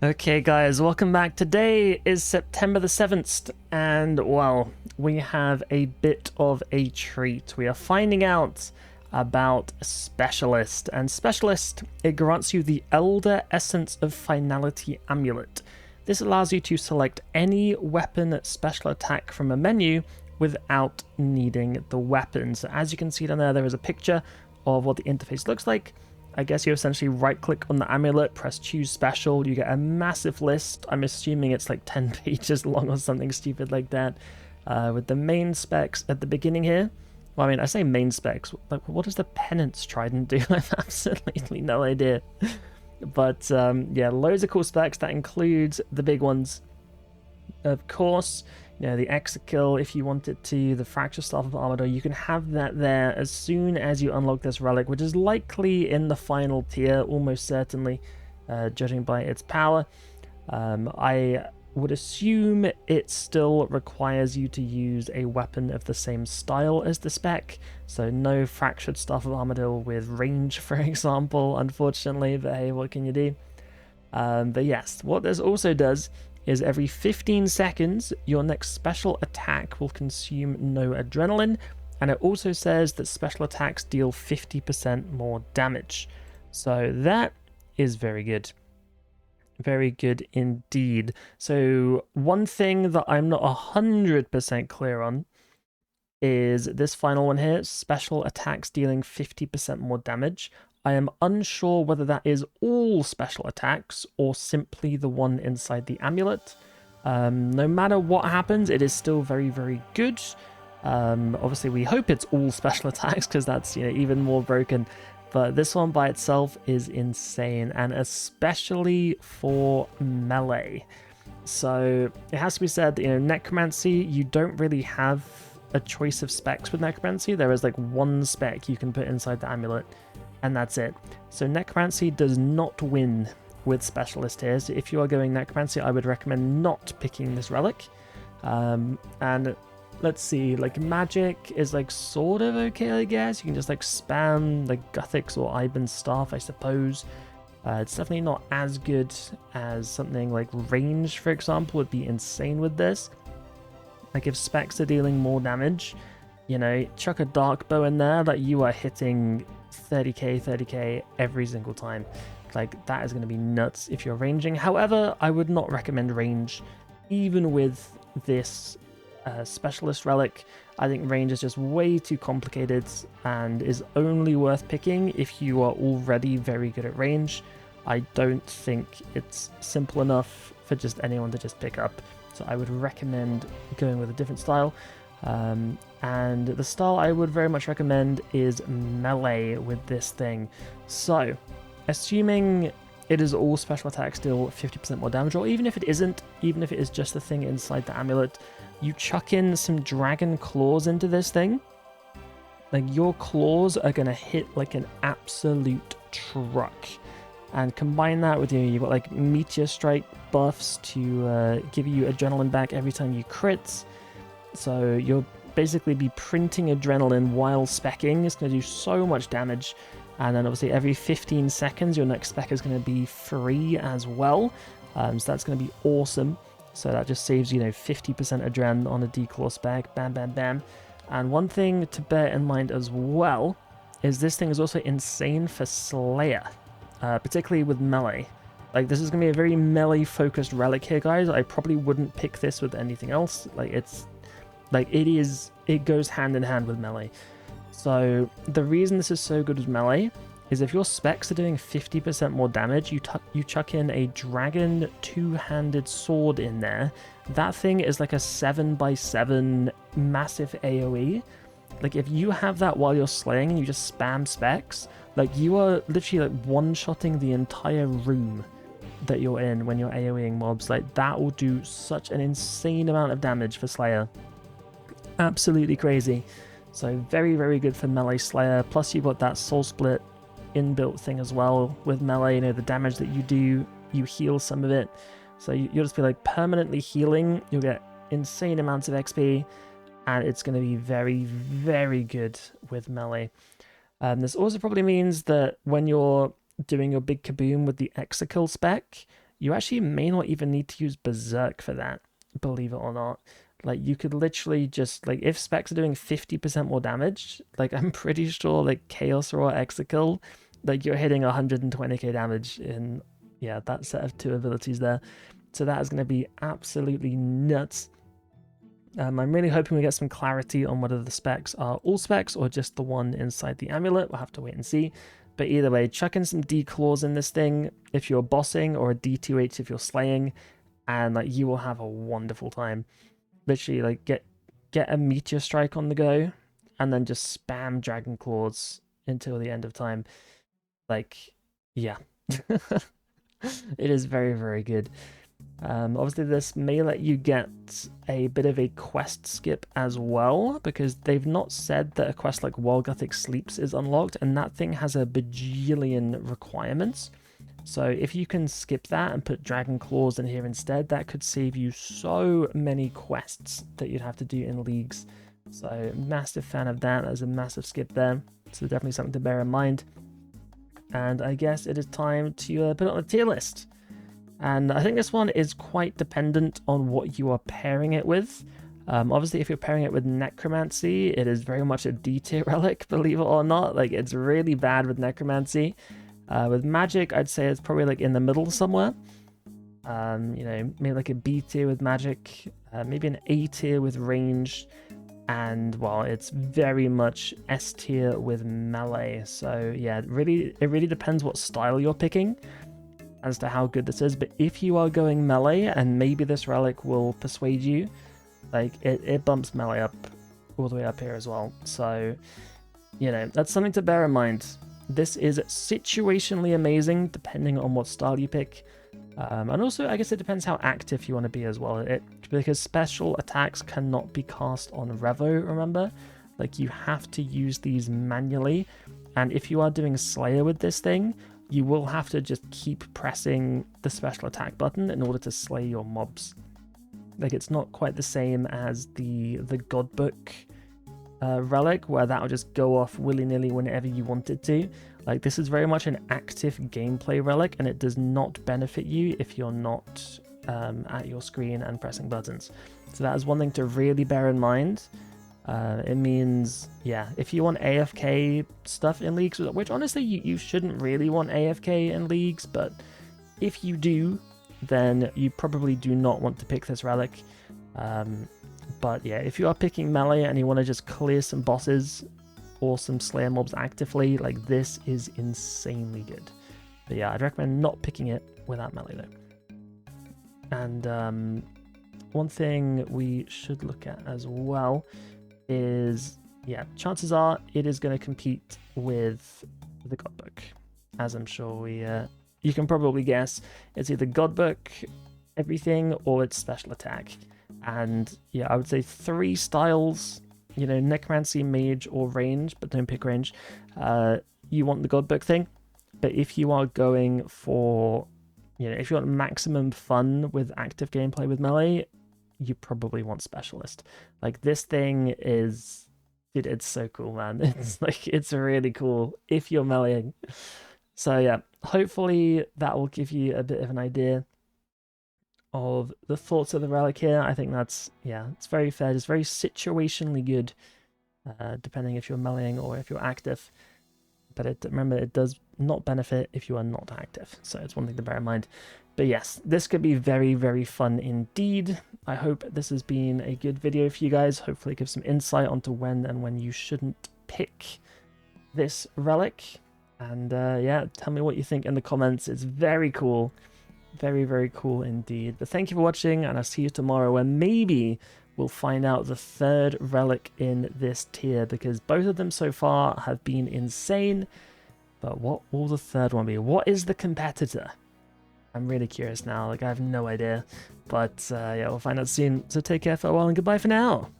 Okay guys, welcome back. Today is September the 7th, and well, we have a bit of a treat. We are finding out about Specialist, and Specialist, it grants you the Elder Essence of Finality Amulet. This allows you to select any weapon special attack from a menu without needing the weapon. So as you can see down there, there is a picture of what the interface looks like. I guess you essentially right click on the amulet, press choose special, you get a massive list. I'm assuming it's like 10 pages long or something stupid like that, with the main specs at the beginning here. Well, I mean, I say main specs, like what does the penance trident do? I have absolutely no idea. But yeah, loads of cool specs. That includes the big ones, of course. You know, the Exakill, if you wanted to, the Fracture Staff of Armador, you can have that there as soon as you unlock this relic, which is likely in the final tier, almost certainly, judging by its power. I would assume it still requires you to use a weapon of the same style as the spec, so no Fractured Staff of Armador with range, for example, unfortunately, but hey, what can you do? But yes, what this also does is every 15 seconds, your next special attack will consume no adrenaline, and it also says that special attacks deal 50% more damage. So that is very good. Very good indeed. So one thing that I'm not 100% clear on is this final one here, special attacks dealing 50% more damage. I am unsure whether that is all special attacks or simply the one inside the amulet. No matter what happens, it is still very, very good. Obviously, we hope it's all special attacks because that's even more broken. But this one by itself is insane, and especially for melee. So it has to be said that Necromancy, you don't really have a choice of specs with Necromancy. There is like one spec you can put inside the amulet, and that's it. So Necromancy does not win with Specialist here. So if you are going Necromancy, I would recommend not picking this relic. And let's see, like Magic is like sort of okay, I guess. You can just like spam like Guthix or Iban's Staff, I suppose. It's definitely not as good as something like Range, for example, would be insane with this. Like if specs are dealing more damage, chuck a Dark Bow in there, like you are hitting 30k every single time. Like that is going to be nuts if you're ranging. However, I would not recommend range, even with this specialist relic. I think range is just way too complicated and is only worth picking if you are already very good at range. I don't think it's simple enough for just anyone to just pick up. So I would recommend going with a different style. And the style I would very much recommend is melee with this thing. So, assuming it is all special attacks deal 50% more damage, or even if it isn't, even if it is just the thing inside the amulet, you chuck in some dragon claws into this thing. Like your claws are gonna hit like an absolute truck. And combine that with you've got like meteor strike buffs to give you adrenaline back every time you crit. So you'll basically be printing adrenaline while speccing. It's going to do so much damage. And then obviously every 15 seconds, your next spec is going to be free as well. So that's going to be awesome. So that just saves, 50% adren on a declaw spec. Bam, bam, bam. And one thing to bear in mind as well is this thing is also insane for Slayer, particularly with melee. Like this is going to be a very melee focused relic here, guys. I probably wouldn't pick this with anything else. It goes hand in hand with melee. So the reason this is so good with melee is if your specs are doing 50% more damage, you chuck in a dragon two-handed sword in there. That thing is like a 7x7 massive AoE. Like if you have that while you're slaying and you just spam specs, like you are literally like one-shotting the entire room that you're in when you're AoEing mobs. Like that will do such an insane amount of damage for Slayer. Absolutely crazy. So very, very good for melee Slayer. Plus you've got that soul split inbuilt thing as well with melee. The damage that you do, you heal some of it. So you'll just be like permanently healing. You'll get insane amounts of XP, and it's going to be very, very good with melee. This also probably means that when you're doing your big kaboom with the Exakill spec, you actually may not even need to use Berserk for that, believe it or not. Like, you could literally just, like, if specs are doing 50% more damage, like, I'm pretty sure, like, Chaos or Exekill, like, you're hitting 120k damage in, yeah, that set of 2 abilities there. So that is going to be absolutely nuts. I'm really hoping we get some clarity on whether the specs are all specs or just the one inside the amulet. We'll have to wait and see. But either way, chuck in some D-claws in this thing if you're bossing, or a D2H if you're slaying, and like you will have a wonderful time. Literally, like get a meteor strike on the go, and then just spam dragon claws until the end of time. Like, yeah. It is very, very good. Obviously, this may let you get a bit of a quest skip as well, because they've not said that a quest like Wild Gothic Sleeps is unlocked, and that thing has a bajillion requirements. So if you can skip that and put Dragon Claws in here instead, that could save you so many quests that you'd have to do in leagues. So massive fan of that. There's a massive skip there. So definitely something to bear in mind. And I guess it is time to put it on the tier list. And I think this one is quite dependent on what you are pairing it with. Obviously, if you're pairing it with Necromancy, it is very much a D tier relic, believe it or not. Like, it's really bad with Necromancy. With Magic, I'd say it's probably like in the middle somewhere. You know, maybe like a B tier with Magic, maybe an A tier with Range, and well, it's very much S tier with Melee. So yeah, it really depends what style you're picking as to how good this is. But if you are going Melee, and maybe this relic will persuade you, like it bumps Melee up all the way up here as well. So, you know, that's something to bear in mind. This is situationally amazing depending on what style you pick. And also, I guess it depends how active you want to be as well. Because special attacks cannot be cast on Revo, remember? Like, you have to use these manually. And if you are doing Slayer with this thing, you will have to just keep pressing the special attack button in order to slay your mobs. Like, it's not quite the same as the Godbook relic, where that will just go off willy-nilly whenever you want it to. Like, this is very much an active gameplay relic, and it does not benefit you if you're not at your screen and pressing buttons. So that is one thing to really bear in mind. It means, yeah, if you want AFK stuff in leagues, which honestly you shouldn't really want AFK in leagues, but if you do, then you probably do not want to pick this relic. But yeah, if you are picking Melee and you want to just clear some bosses or some Slayer mobs actively, like, this is insanely good. But yeah, I'd recommend not picking it without Melee though. And one thing we should look at as well is, yeah, chances are it is going to compete with the Godbook, as I'm sure you can probably guess. It's either Godbook everything or it's special attack. And yeah, I would say 3 styles, you know, Necromancy, Mage, or Range, but don't pick Range. You want the Godbook thing, but if you are going for, you know, if you want maximum fun with active gameplay with Melee, you probably want Specialist. Like, this thing is, dude, it's so cool, man. It's like, it's really cool if you're meleeing. So yeah, hopefully that will give you a bit of an idea of the thoughts of the relic here. I think that's, yeah, it's very fair. It's very situationally good, depending if you're meleeing or if you're active. But remember, it does not benefit if you are not active. So it's one thing to bear in mind. But yes, this could be very, very fun indeed. I hope this has been a good video for you guys. Hopefully it gives some insight onto when you shouldn't pick this relic. And yeah, tell me what you think in the comments. It's very cool. Very, very cool indeed. But thank you for watching, and I'll see you tomorrow, where maybe we'll find out the 3rd relic in this tier, because both of them so far have been insane. But what will the 3rd one be? What is the competitor? I'm really curious now. Like, I have no idea. But yeah, we'll find out soon. So take care for a while, and goodbye for now.